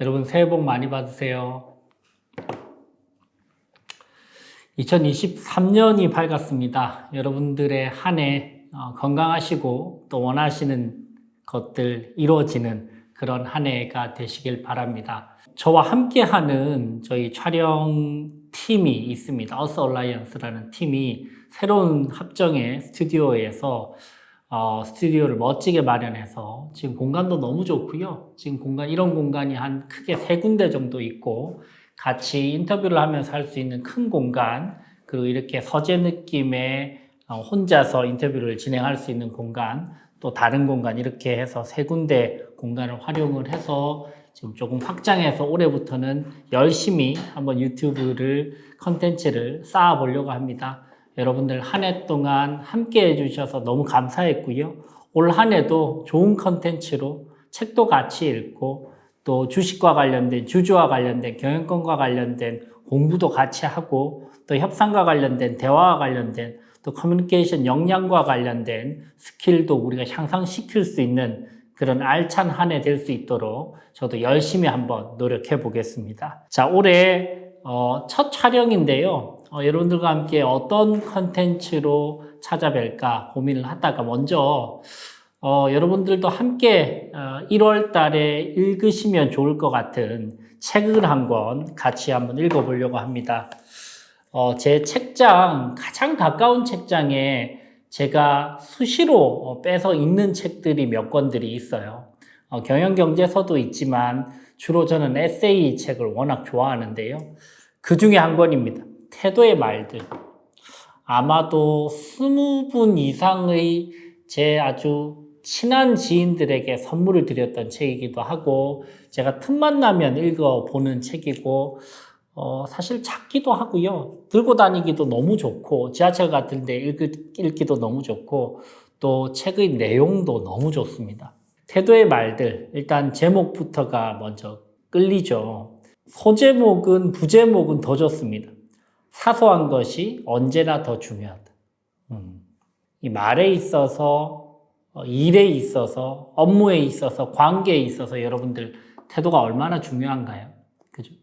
여러분 새해 복 많이 받으세요. 2023년이 밝았습니다. 여러분들의 한 해 건강하시고 또 원하시는 것들 이루어지는 그런 한 해가 되시길 바랍니다. 저와 함께하는 저희 촬영 팀이 있습니다. 어스 얼라이언스라는 팀이 새로운 합정의 스튜디오에서 스튜디오를 멋지게 마련해서 지금 공간도 너무 좋고요. 지금 이런 공간이 한 크게 3군데 정도 있고 같이 인터뷰를 하면서 할 수 있는 큰 공간, 그리고 이렇게 서재 느낌의 혼자서 인터뷰를 진행할 수 있는 공간, 또 다른 공간 이렇게 해서 3군데 공간을 활용을 해서 지금 조금 확장해서 올해부터는 열심히 한번 유튜브를 컨텐츠를 쌓아보려고 합니다. 여러분들 한 해 동안 함께 해주셔서 너무 감사했고요. 올 한 해도 좋은 컨텐츠로 책도 같이 읽고 또 주식과 관련된, 주주와 관련된, 경영권과 관련된 공부도 같이 하고 또 협상과 관련된, 대화와 관련된 또 커뮤니케이션 역량과 관련된 스킬도 우리가 향상시킬 수 있는 그런 알찬 한 해 될 수 있도록 저도 열심히 한번 노력해 보겠습니다. 자, 올해 첫 촬영인데요. 여러분들과 함께 어떤 컨텐츠로 찾아뵐까 고민을 하다가 먼저 여러분들도 함께 1월 달에 읽으시면 좋을 것 같은 책을 한 권 같이 한번 읽어보려고 합니다. 제 책장, 가장 가까운 책장에 제가 수시로 빼서 읽는 책들이 몇 권들이 있어요. 경영경제서도 있지만 주로 저는 에세이 책을 워낙 좋아하는데요. 그 중에 한 권입니다. 태도의 말들. 아마도 20분 이상의 제 아주 친한 지인들에게 선물을 드렸던 책이기도 하고 제가 틈만 나면 읽어보는 책이고 사실 작기도 하고요. 들고 다니기도 너무 좋고 지하철 같은 데 읽기도 너무 좋고 또 책의 내용도 너무 좋습니다. 태도의 말들, 일단 제목부터가 먼저 끌리죠. 소제목은 부제목은 더 좋습니다. 사소한 것이 언제나 더 중요하다. 이 말에 있어서 일에 있어서 업무에 있어서 관계에 있어서 여러분들 태도가 얼마나 중요한가요? 그죠?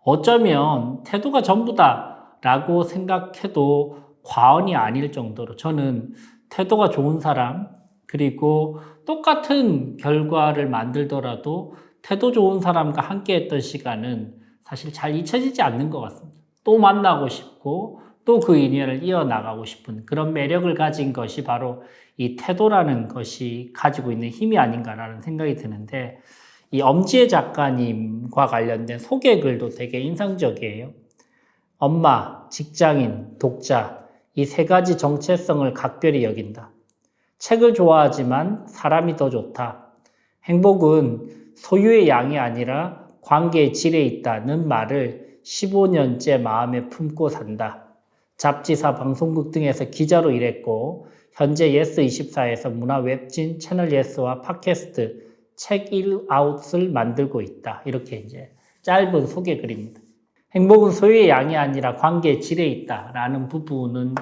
어쩌면 태도가 전부다라고 생각해도 과언이 아닐 정도로 저는 태도가 좋은 사람 그리고 똑같은 결과를 만들더라도 태도 좋은 사람과 함께 했던 시간은 사실 잘 잊혀지지 않는 것 같습니다. 또 만나고 싶고 또 그 인연을 이어나가고 싶은 그런 매력을 가진 것이 바로 이 태도라는 것이 가지고 있는 힘이 아닌가라는 생각이 드는데 이 엄지혜 작가님과 관련된 소개글도 되게 인상적이에요. 엄마, 직장인, 독자 이 3가지 정체성을 각별히 여긴다. 책을 좋아하지만 사람이 더 좋다. 행복은 소유의 양이 아니라 관계의 질에 있다는 말을 15년째 마음에 품고 산다. 잡지사, 방송국 등에서 기자로 일했고 현재 예스24에서 문화 웹진 채널 예스와 팟캐스트 책 1아웃을 만들고 있다. 이렇게 이제 짧은 소개글입니다. 행복은 소유의 양이 아니라 관계의 질에 있다라는 부분은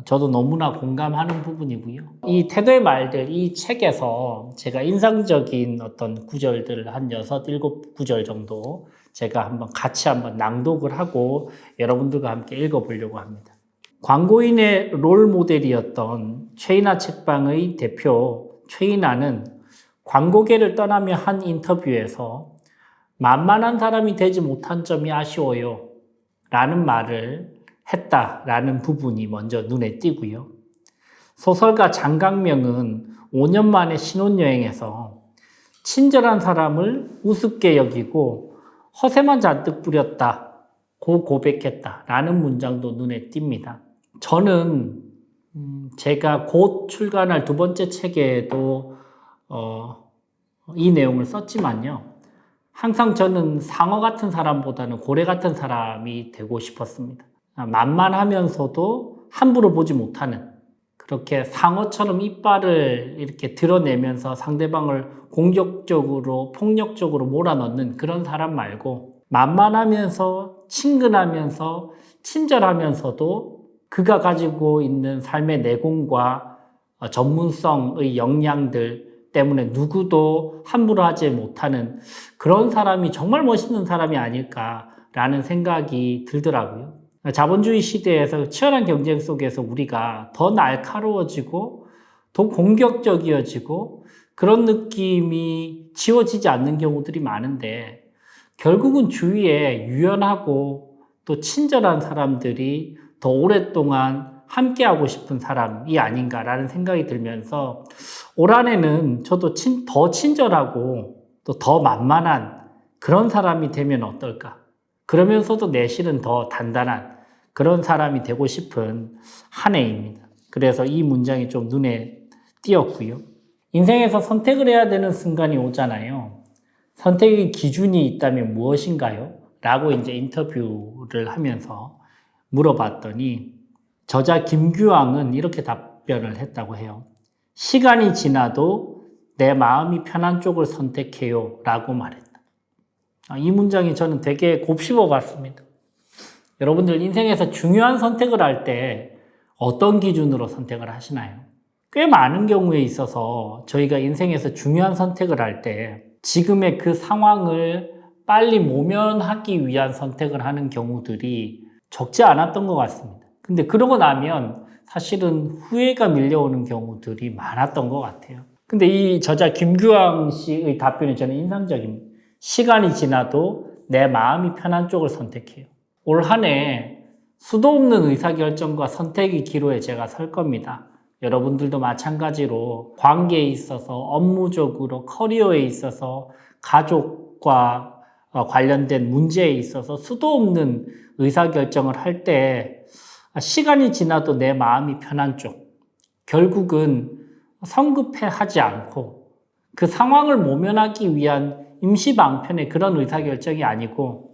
저도 너무나 공감하는 부분이고요. 이 태도의 말들, 이 책에서 제가 인상적인 어떤 구절들을 한 6, 7구절 정도 제가 같이 한번 낭독을 하고 여러분들과 함께 읽어보려고 합니다. 광고인의 롤 모델이었던 최인아 책방의 대표 최인아는 광고계를 떠나며 한 인터뷰에서 만만한 사람이 되지 못한 점이 아쉬워요 라는 말을 했다라는 부분이 먼저 눈에 띄고요. 소설가 장강명은 5년 만에 신혼여행에서 친절한 사람을 우습게 여기고 허세만 잔뜩 부렸다고 고백했다라는 문장도 눈에 띕니다. 저는 제가 곧 출간할 2번째 책에도 이 내용을 썼지만요. 항상 저는 상어 같은 사람보다는 고래 같은 사람이 되고 싶었습니다. 만만하면서도 함부로 보지 못하는 그렇게 상어처럼 이빨을 이렇게 드러내면서 상대방을 공격적으로 폭력적으로 몰아넣는 그런 사람 말고 만만하면서 친근하면서 친절하면서도 그가 가지고 있는 삶의 내공과 전문성의 역량들 때문에 누구도 함부로 하지 못하는 그런 사람이 정말 멋있는 사람이 아닐까라는 생각이 들더라고요. 자본주의 시대에서 치열한 경쟁 속에서 우리가 더 날카로워지고 더 공격적이어지고 그런 느낌이 지워지지 않는 경우들이 많은데 결국은 주위에 유연하고 또 친절한 사람들이 더 오랫동안 함께하고 싶은 사람이 아닌가라는 생각이 들면서 올 한해는 저도 더 친절하고 또 더 만만한 그런 사람이 되면 어떨까? 그러면서도 내 실은 더 단단한 그런 사람이 되고 싶은 한 해입니다. 그래서 이 문장이 좀 눈에 띄었고요. 인생에서 선택을 해야 되는 순간이 오잖아요. 선택의 기준이 있다면 무엇인가요? 라고 이제 인터뷰를 하면서 물어봤더니 저자 김규왕은 이렇게 답변을 했다고 해요. 시간이 지나도 내 마음이 편한 쪽을 선택해요 라고 말했다. 이 문장이 저는 되게 곱씹어 봤습니다. 여러분들 인생에서 중요한 선택을 할 때 어떤 기준으로 선택을 하시나요? 꽤 많은 경우에 있어서 저희가 인생에서 중요한 선택을 할 때 지금의 그 상황을 빨리 모면하기 위한 선택을 하는 경우들이 적지 않았던 것 같습니다. 근데 그러고 나면 사실은 후회가 밀려오는 경우들이 많았던 것 같아요. 근데 이 저자 김규왕 씨의 답변이 저는 인상적입니다. 시간이 지나도 내 마음이 편한 쪽을 선택해요. 올 한 해 수도 없는 의사결정과 선택의 기로에 제가 설 겁니다. 여러분들도 마찬가지로 관계에 있어서 업무적으로 커리어에 있어서 가족과 관련된 문제에 있어서 수도 없는 의사결정을 할 때 시간이 지나도 내 마음이 편한 쪽, 결국은 성급해하지 않고 그 상황을 모면하기 위한 임시방편의 그런 의사결정이 아니고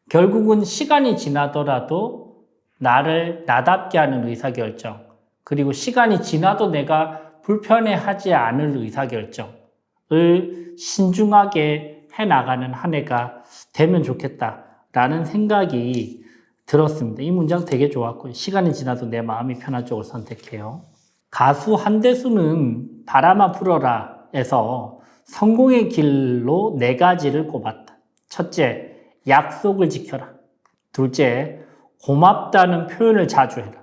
결국은 시간이 지나더라도 나를 나답게 하는 의사결정, 그리고 시간이 지나도 내가 불편해하지 않을 의사결정을 신중하게 해나가는 한 해가 되면 좋겠다라는 생각이 들었습니다. 이 문장 되게 좋았고요. 시간이 지나도 내 마음이 편한 쪽을 선택해요. 가수 한대수는 바람아 불어라에서 성공의 길로 4가지를 꼽았다. 첫째, 약속을 지켜라. 둘째, 고맙다는 표현을 자주 해라.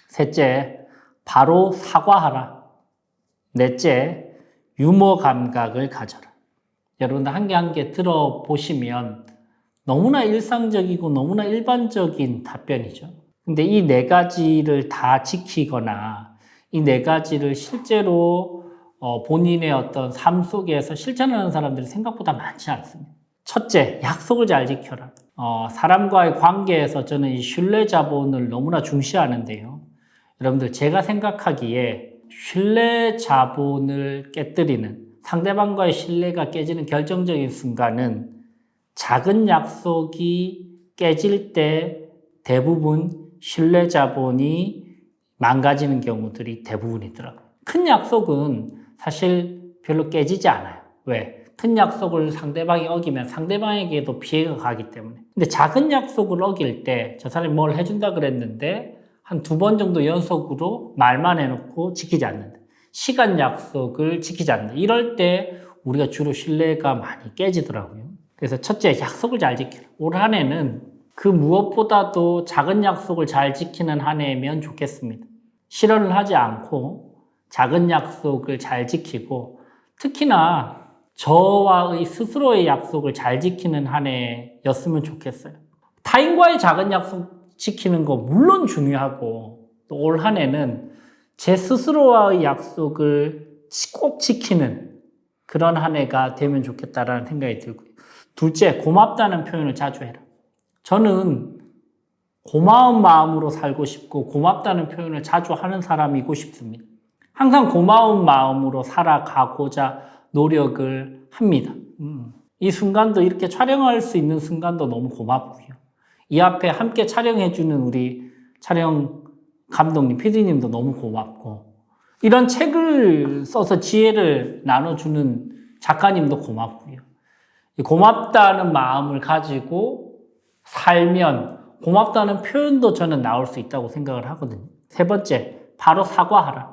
셋째, 바로 사과하라. 넷째, 유머 감각을 가져라. 여러분들 한 개 한 개 들어보시면 너무나 일상적이고 너무나 일반적인 답변이죠. 근데 이 4가지를 다 지키거나 이 4가지를 실제로 본인의 어떤 삶 속에서 실천하는 사람들이 생각보다 많지 않습니다. 첫째, 약속을 잘 지켜라. 사람과의 관계에서 저는 이 신뢰 자본을 너무나 중시하는데요. 여러분들 제가 생각하기에 신뢰 자본을 깨뜨리는 상대방과의 신뢰가 깨지는 결정적인 순간은 작은 약속이 깨질 때 대부분 신뢰 자본이 망가지는 경우들이 대부분이더라고요. 큰 약속은 사실 별로 깨지지 않아요. 왜? 큰 약속을 상대방이 어기면 상대방에게도 피해가 가기 때문에. 근데 작은 약속을 어길 때 저 사람이 뭘 해준다 그랬는데 한 2번 정도 연속으로 말만 해놓고 지키지 않는다. 시간 약속을 지키지 않는다. 이럴 때 우리가 주로 신뢰가 많이 깨지더라고요. 그래서 첫째, 약속을 잘 지켜라. 올 한 해는 그 무엇보다도 작은 약속을 잘 지키는 한 해면 좋겠습니다. 실언을 하지 않고 작은 약속을 잘 지키고 특히나 저와의 스스로의 약속을 잘 지키는 한 해였으면 좋겠어요. 타인과의 작은 약속 지키는 거 물론 중요하고 또 올 한 해는 제 스스로와의 약속을 꼭 지키는 그런 한 해가 되면 좋겠다라는 생각이 들고요. 둘째, 고맙다는 표현을 자주 해라. 저는 고마운 마음으로 살고 싶고 고맙다는 표현을 자주 하는 사람이고 싶습니다. 항상 고마운 마음으로 살아가고자 노력을 합니다. 이 순간도 이렇게 촬영할 수 있는 순간도 너무 고맙고요. 이 앞에 함께 촬영해주는 우리 촬영 감독님, PD님도 너무 고맙고 이런 책을 써서 지혜를 나눠주는 작가님도 고맙고요. 고맙다는 마음을 가지고 살면 고맙다는 표현도 저는 나올 수 있다고 생각을 하거든요. 세 번째, 바로 사과하라.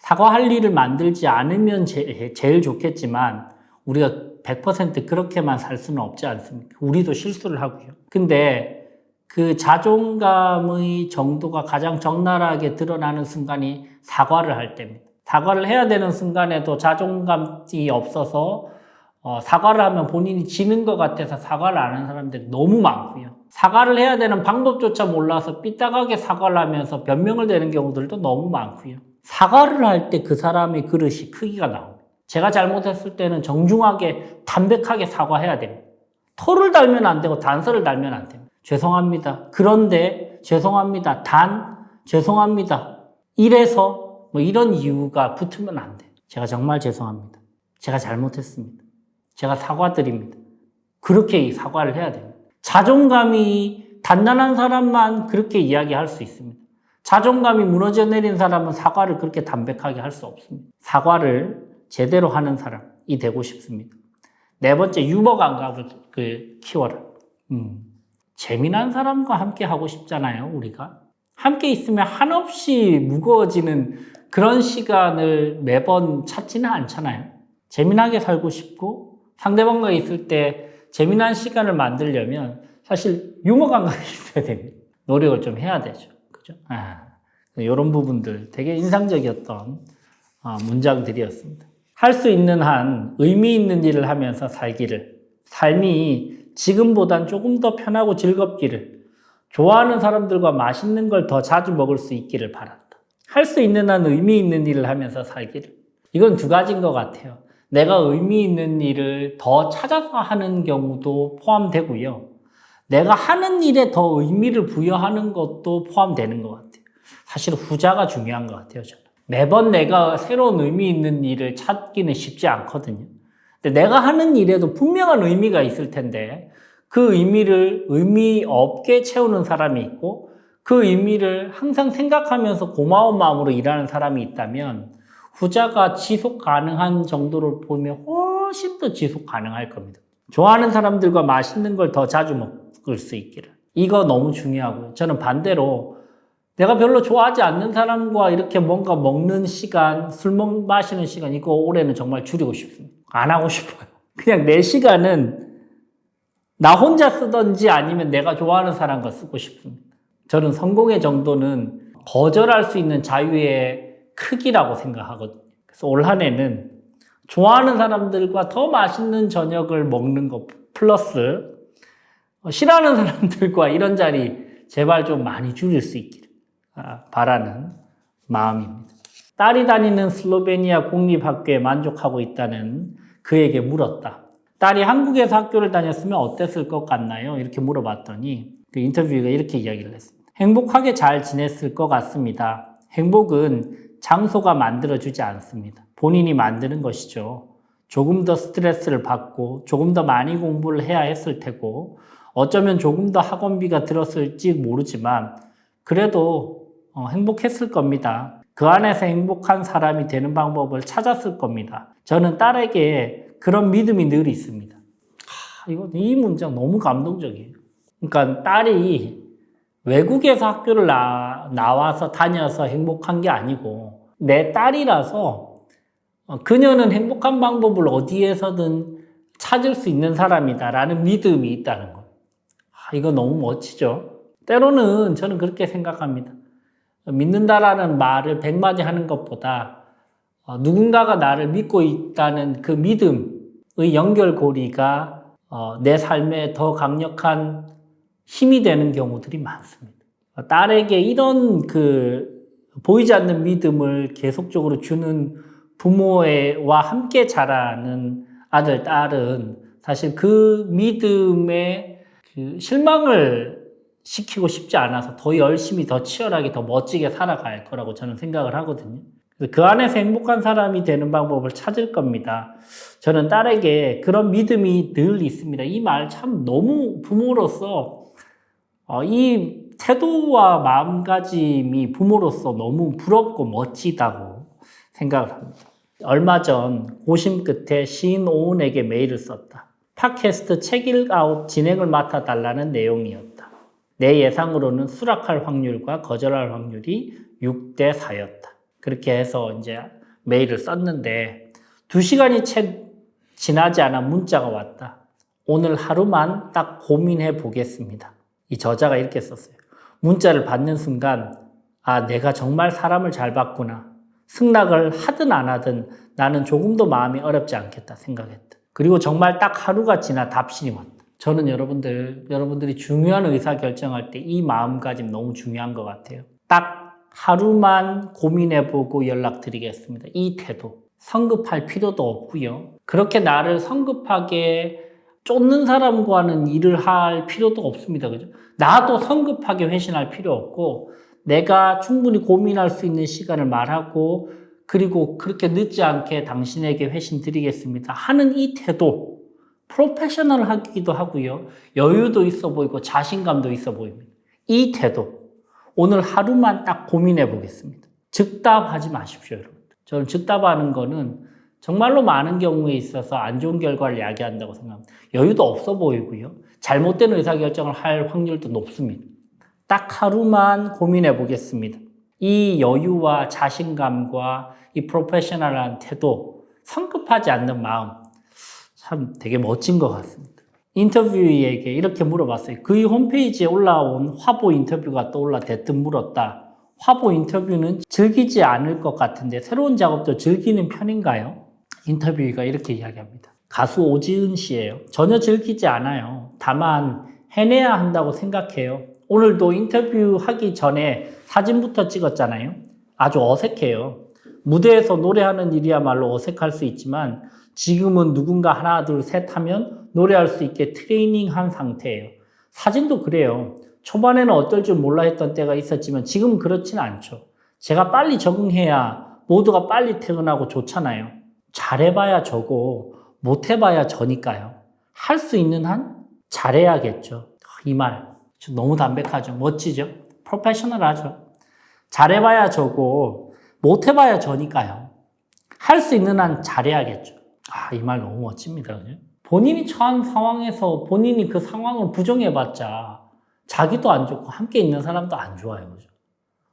사과할 일을 만들지 않으면 제일 좋겠지만 우리가 100% 그렇게만 살 수는 없지 않습니까? 우리도 실수를 하고요. 근데 그 자존감의 정도가 가장 적나라하게 드러나는 순간이 사과를 할 때입니다. 사과를 해야 되는 순간에도 자존감이 없어서 사과를 하면 본인이 지는 것 같아서 사과를 안 하는 사람들이 너무 많고요. 사과를 해야 되는 방법조차 몰라서 삐딱하게 사과를 하면서 변명을 대는 경우들도 너무 많고요. 사과를 할 때 그 사람의 그릇이 크기가 나옵니다. 제가 잘못했을 때는 정중하게 담백하게 사과해야 됩니다. 토를 달면 안 되고 단서를 달면 안 됩니다. 죄송합니다. 그런데 죄송합니다. 죄송합니다. 이래서 이런 이유가 붙으면 안 돼요. 제가 정말 죄송합니다. 제가 잘못했습니다. 제가 사과드립니다. 그렇게 사과를 해야 됩니다. 자존감이 단단한 사람만 그렇게 이야기할 수 있습니다. 자존감이 무너져 내린 사람은 사과를 그렇게 담백하게 할 수 없습니다. 사과를 제대로 하는 사람이 되고 싶습니다. 네 번째, 유머 감각을 키워라. 재미난 사람과 함께 하고 싶잖아요, 우리가. 함께 있으면 한없이 무거워지는 그런 시간을 매번 찾지는 않잖아요. 재미나게 살고 싶고 상대방과 있을 때 재미난 시간을 만들려면 사실 유머 감각이 있어야 됩니다. 노력을 좀 해야 되죠. 그죠? 이런 부분들 되게 인상적이었던 문장들이었습니다. 할 수 있는 한 의미 있는 일을 하면서 살기를, 삶이 지금보단 조금 더 편하고 즐겁기를, 좋아하는 사람들과 맛있는 걸 더 자주 먹을 수 있기를 바란다. 할 수 있는 한 의미 있는 일을 하면서 살기를. 이건 두 가지인 것 같아요. 내가 의미 있는 일을 더 찾아서 하는 경우도 포함되고요. 내가 하는 일에 더 의미를 부여하는 것도 포함되는 것 같아요. 사실 후자가 중요한 것 같아요, 저는. 매번 내가 새로운 의미 있는 일을 찾기는 쉽지 않거든요. 근데 내가 하는 일에도 분명한 의미가 있을 텐데 그 의미를 의미 없게 채우는 사람이 있고 그 의미를 항상 생각하면서 고마운 마음으로 일하는 사람이 있다면 후자가 지속 가능한 정도를 보면 훨씬 더 지속 가능할 겁니다. 좋아하는 사람들과 맛있는 걸 더 자주 먹을 수 있기를. 이거 너무 중요하고요. 저는 반대로 내가 별로 좋아하지 않는 사람과 이렇게 뭔가 먹는 시간, 술 마시는 시간, 이거 올해는 정말 줄이고 싶습니다. 안 하고 싶어요. 그냥 내 시간은 나 혼자 쓰든지 아니면 내가 좋아하는 사람과 쓰고 싶습니다. 저는 성공의 정도는 거절할 수 있는 자유의 크기라고 생각하거든요. 그래서 올 한 해는 좋아하는 사람들과 더 맛있는 저녁을 먹는 것 플러스 싫어하는 사람들과 이런 자리 제발 좀 많이 줄일 수 있기를 바라는 마음입니다. 딸이 다니는 슬로베니아 국립학교에 만족하고 있다는 그에게 물었다. 딸이 한국에서 학교를 다녔으면 어땠을 것 같나요? 이렇게 물어봤더니 그 인터뷰가 이렇게 이야기를 했습니다. 행복하게 잘 지냈을 것 같습니다. 행복은 장소가 만들어주지 않습니다. 본인이 만드는 것이죠. 조금 더 스트레스를 받고 조금 더 많이 공부를 해야 했을 테고 어쩌면 조금 더 학원비가 들었을지 모르지만 그래도 행복했을 겁니다. 그 안에서 행복한 사람이 되는 방법을 찾았을 겁니다. 저는 딸에게 그런 믿음이 늘 있습니다. 이 문장 너무 감동적이에요. 그러니까 딸이 외국에서 학교를 나와서 다녀서 행복한 게 아니고 내 딸이라서 그녀는 행복한 방법을 어디에서든 찾을 수 있는 사람이다라는 믿음이 있다는 거예요. 이거 너무 멋지죠? 때로는 저는 그렇게 생각합니다. 믿는다라는 말을 100마디 하는 것보다 누군가가 나를 믿고 있다는 그 믿음의 연결고리가 내 삶에 더 강력한 힘이 되는 경우들이 많습니다. 딸에게 이런 보이지 않는 믿음을 계속적으로 주는 부모와 함께 자라는 아들, 딸은 사실 그 믿음에 실망을 시키고 싶지 않아서 더 열심히, 더 치열하게, 더 멋지게 살아갈 거라고 저는 생각을 하거든요. 그 안에서 행복한 사람이 되는 방법을 찾을 겁니다. 저는 딸에게 그런 믿음이 늘 있습니다. 이 말 참 너무 부모로서 이 태도와 마음가짐이 부모로서 너무 부럽고 멋지다고 생각을 합니다. 얼마 전 고심 끝에 시인 오은에게 메일을 썼다. 팟캐스트 책 읽아웃 진행을 맡아달라는 내용이었다. 내 예상으로는 수락할 확률과 거절할 확률이 6대 4였다. 그렇게 해서 이제 메일을 썼는데 2시간이 채 지나지 않아 문자가 왔다. 오늘 하루만 딱 고민해 보겠습니다. 이 저자가 이렇게 썼어요. 문자를 받는 순간 아, 내가 정말 사람을 잘 봤구나. 승낙을 하든 안 하든 나는 조금도 마음이 어렵지 않겠다 생각했다. 그리고 정말 딱 하루가 지나 답신이 왔다. 저는 여러분들이 중요한 의사결정할 때 이 마음가짐 너무 중요한 것 같아요. 딱 하루만 고민해보고 연락드리겠습니다. 이 태도. 성급할 필요도 없고요. 그렇게 나를 성급하게 쫓는 사람과는 일을 할 필요도 없습니다. 그죠? 나도 성급하게 회신할 필요 없고 내가 충분히 고민할 수 있는 시간을 말하고 그리고 그렇게 늦지 않게 당신에게 회신 드리겠습니다 하는 이 태도 프로페셔널하기도 하고요. 여유도 있어 보이고 자신감도 있어 보입니다. 이 태도 오늘 하루만 딱 고민해 보겠습니다. 즉답하지 마십시오, 여러분. 저는 즉답하는 거는 정말로 많은 경우에 있어서 안 좋은 결과를 야기한다고 생각합니다. 여유도 없어 보이고요. 잘못된 의사결정을 할 확률도 높습니다. 딱 하루만 고민해 보겠습니다. 이 여유와 자신감과 이 프로페셔널한 태도, 성급하지 않는 마음, 참 되게 멋진 것 같습니다. 인터뷰이에게 이렇게 물어봤어요. 그의 홈페이지에 올라온 화보 인터뷰가 떠올라 대뜸 물었다. 화보 인터뷰는 즐기지 않을 것 같은데 새로운 작업도 즐기는 편인가요? 인터뷰가 이렇게 이야기합니다. 가수 오지은 씨예요. 전혀 즐기지 않아요. 다만 해내야 한다고 생각해요. 오늘도 인터뷰하기 전에 사진부터 찍었잖아요. 아주 어색해요. 무대에서 노래하는 일이야말로 어색할 수 있지만 지금은 누군가 하나 둘 셋 하면 노래할 수 있게 트레이닝한 상태예요. 사진도 그래요. 초반에는 어떨 줄 몰라 했던 때가 있었지만 지금은 그렇지는 않죠. 제가 빨리 적응해야 모두가 빨리 퇴근하고 좋잖아요. 잘해봐야 저고 못해봐야 저니까요. 할 수 있는 한 잘해야겠죠. 이 말 너무 담백하죠. 멋지죠. 프로페셔널하죠. 잘해봐야 저고 못해봐야 저니까요. 할 수 있는 한 잘해야겠죠. 이 말 너무 멋집니다. 그죠? 본인이 처한 상황에서 본인이 그 상황을 부정해봤자 자기도 안 좋고 함께 있는 사람도 안 좋아요. 그죠?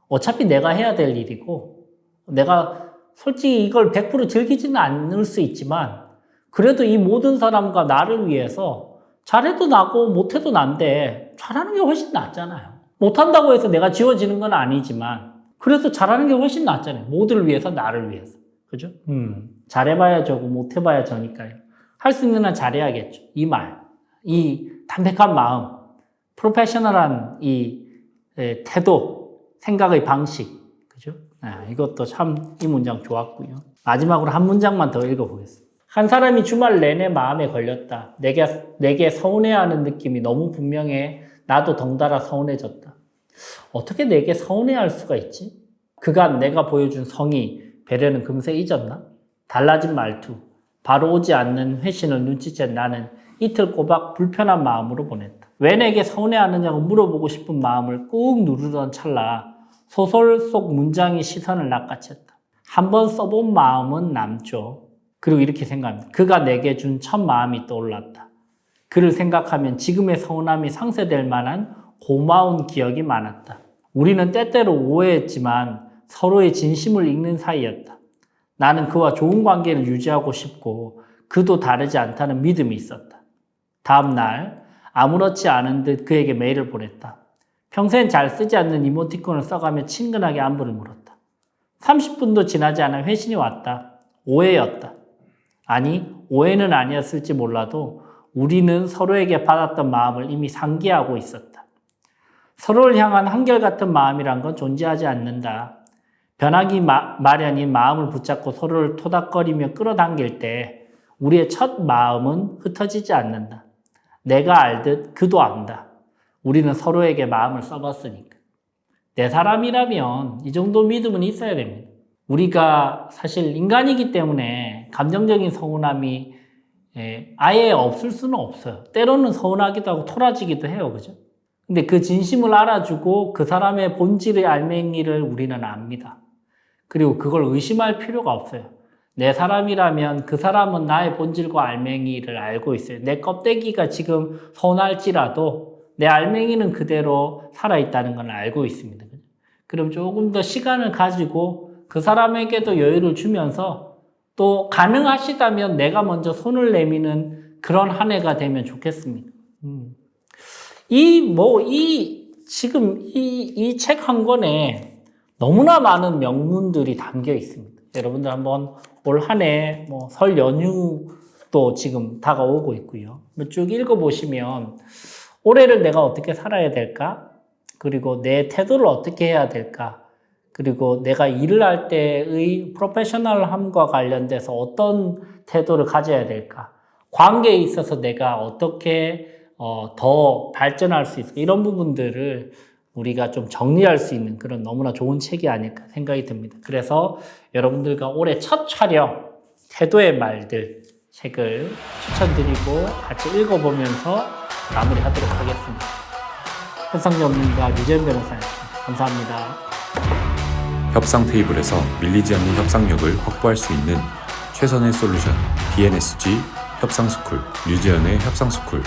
어차피 내가 해야 될 일이고 내가 솔직히 이걸 100% 즐기지는 않을 수 있지만 그래도 이 모든 사람과 나를 위해서 잘해도 나고 못해도 난데 잘하는 게 훨씬 낫잖아요. 못한다고 해서 내가 지워지는 건 아니지만 그래서 잘하는 게 훨씬 낫잖아요. 모두를 위해서 나를 위해서. 그죠? 잘해봐야 저고 못해봐야 저니까요. 할 수 있는 한 잘해야겠죠. 이 말, 이 담백한 마음, 프로페셔널한 이 태도, 생각의 방식, 그죠? 이것도 참 이 문장 좋았고요. 마지막으로 한 문장만 더 읽어보겠습니다. 한 사람이 주말 내내 마음에 걸렸다. 내게 서운해하는 느낌이 너무 분명해. 나도 덩달아 서운해졌다. 어떻게 내게 서운해할 수가 있지? 그간 내가 보여준 성의, 배려는 금세 잊었나? 달라진 말투, 바로 오지 않는 회신을 눈치챈 나는 이틀 꼬박 불편한 마음으로 보냈다. 왜 내게 서운해하느냐고 물어보고 싶은 마음을 꾹 누르던 찰나 소설 속 문장이 시선을 낚아챘다. 한번 써본 마음은 남죠. 그리고 이렇게 생각합니다. 그가 내게 준 첫 마음이 떠올랐다. 그를 생각하면 지금의 서운함이 상쇄될 만한 고마운 기억이 많았다. 우리는 때때로 오해했지만 서로의 진심을 읽는 사이였다. 나는 그와 좋은 관계를 유지하고 싶고 그도 다르지 않다는 믿음이 있었다. 다음 날 아무렇지 않은 듯 그에게 메일을 보냈다. 평소엔 잘 쓰지 않는 이모티콘을 써가며 친근하게 안부를 물었다. 30분도 지나지 않아 회신이 왔다. 오해였다. 아니, 오해는 아니었을지 몰라도 우리는 서로에게 받았던 마음을 이미 상기하고 있었다. 서로를 향한 한결같은 마음이란 건 존재하지 않는다. 변하기 마련인 마음을 붙잡고 서로를 토닥거리며 끌어당길 때 우리의 첫 마음은 흩어지지 않는다. 내가 알듯 그도 안다. 우리는 서로에게 마음을 써봤으니까. 내 사람이라면 이 정도 믿음은 있어야 됩니다. 우리가 사실 인간이기 때문에 감정적인 서운함이 아예 없을 수는 없어요. 때로는 서운하기도 하고 토라지기도 해요. 그죠? 근데 그 진심을 알아주고 그 사람의 본질의 알맹이를 우리는 압니다. 그리고 그걸 의심할 필요가 없어요. 내 사람이라면 그 사람은 나의 본질과 알맹이를 알고 있어요. 내 껍데기가 지금 서운할지라도 내 알맹이는 그대로 살아있다는 걸 알고 있습니다. 그럼 조금 더 시간을 가지고 그 사람에게도 여유를 주면서 또 가능하시다면 내가 먼저 손을 내미는 그런 한 해가 되면 좋겠습니다. 지금 이 책 한 권에 너무나 많은 명문들이 담겨 있습니다. 여러분들 한번 올 한 해 설 연휴도 지금 다가오고 있고요. 쭉 읽어보시면 올해를 내가 어떻게 살아야 될까? 그리고 내 태도를 어떻게 해야 될까? 그리고 내가 일을 할 때의 프로페셔널함과 관련돼서 어떤 태도를 가져야 될까? 관계에 있어서 내가 어떻게 더 발전할 수 있을까? 이런 부분들을 우리가 좀 정리할 수 있는 그런 너무나 좋은 책이 아닐까 생각이 듭니다. 그래서 여러분들과 올해 첫 촬영, 태도의 말들 책을 추천드리고 같이 읽어보면서 마무리하도록 하겠습니다. 협상전문가 류재현 변호사였습니다. 감사합니다. 협상 테이블에서 밀리지 않는 협상력을 확보할 수 있는 최선의 솔루션, BNSG 협상스쿨, 류재현의 협상스쿨.